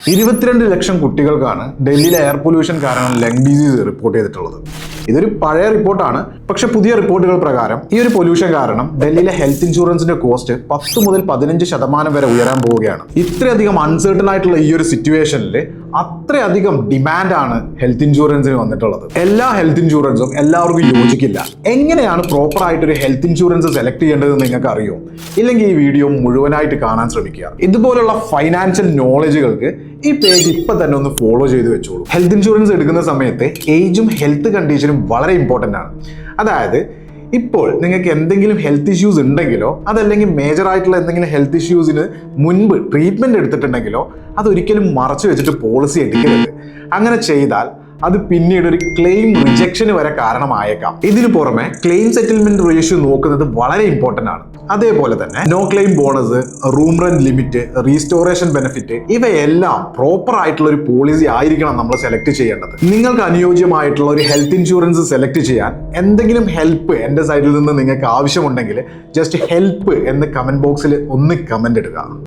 22 ലക്ഷം കുട്ടികൾക്കാണ് ഡൽഹിയിലെ air pollution കാരണം ലങ് ഡിസീസ് റിപ്പോർട്ട് ചെയ്തിട്ടുള്ളത്. ഇതൊരു പഴയ റിപ്പോർട്ടാണ്. പക്ഷെ പുതിയ റിപ്പോർട്ടുകൾ പ്രകാരം ഈ ഒരു പൊല്യൂഷൻ കാരണം ഡൽഹിയിലെ ഹെൽത്ത് ഇൻഷുറൻസിന്റെ കോസ്റ്റ് 10 മുതൽ 15% വരെ ഉയരാൻ പോവുകയാണ്. ഇത്രയധികം അൺസർട്ടൺ ആയിട്ടുള്ള ഈ ഒരു സിറ്റുവേഷനിൽ അത്രയധികം ഡിമാൻഡാണ് ഹെൽത്ത് ഇൻഷുറൻസിന് വന്നിട്ടുള്ളത്. എല്ലാ ഹെൽത്ത് ഇൻഷുറൻസും എല്ലാവർക്കും യോജിക്കില്ല. എങ്ങനെയാണ് പ്രോപ്പർ ആയിട്ട് ഒരു ഹെൽത്ത് ഇൻഷുറൻസ് സെലക്ട് ചെയ്യേണ്ടതെന്ന് നിങ്ങൾക്ക് അറിയോ? ഇല്ലെങ്കിൽ ഈ വീഡിയോ മുഴുവനായിട്ട് കാണാൻ ശ്രമിക്കുക. ഇതുപോലുള്ള ഫൈനാൻഷ്യൽ നോളജുകൾക്ക് ഈ പേജ് ഇപ്പൊ തന്നെ ഒന്ന് ഫോളോ ചെയ്ത് വെച്ചോളൂ. ഹെൽത്ത് ഇൻഷുറൻസ് എടുക്കുന്ന സമയത്ത് ഏജും ഹെൽത്ത് കണ്ടീഷനും വളരെ ഇമ്പോർട്ടൻ്റ് ആണ്. അതായത് ഇപ്പോൾ നിങ്ങൾക്ക് എന്തെങ്കിലും ഹെൽത്ത് ഇഷ്യൂസ് ഉണ്ടെങ്കിലോ അതല്ലെങ്കിൽ മേജർ ആയിട്ടുള്ള എന്തെങ്കിലും ഹെൽത്ത് ഇഷ്യൂസിന് മുൻപ് ട്രീറ്റ്മെന്റ് എടുത്തിട്ടുണ്ടെങ്കിലോ അതൊരിക്കലും മറച്ചു വെച്ചിട്ട് പോളിസി എടുക്കരുത്. അങ്ങനെ ചെയ്താൽ അത് പിന്നീട് ഒരു ക്ലെയിം റിജക്ഷന് വരെ കാരണമായേക്കാം. ഇതിനു പുറമെ ക്ലെയിം സെറ്റിൽമെന്റ് റേഷ്യോ നോക്കുന്നത് വളരെ ഇമ്പോർട്ടന്റ് ആണ്. അതേപോലെ തന്നെ no claim bonus, room rent limit, restoration benefit ഇവയെല്ലാം പ്രോപ്പർ ആയിട്ടുള്ള ഒരു പോളിസി ആയിരിക്കണം നമ്മൾ സെലക്ട് ചെയ്യേണ്ടത്. നിങ്ങൾക്ക് അനുയോജ്യമായിട്ടുള്ള ഒരു ഹെൽത്ത് ഇൻഷുറൻസ് സെലക്ട് ചെയ്യാൻ എന്തെങ്കിലും ഹെൽപ്പ് എൻ്റെ സൈഡിൽ നിന്ന് നിങ്ങൾക്ക് ആവശ്യമുണ്ടെങ്കിൽ ജസ്റ്റ് ഹെൽപ്പ് എന്ന് കമന്റ് ബോക്സിൽ ഒന്ന് കമന്റ് ഇടുക.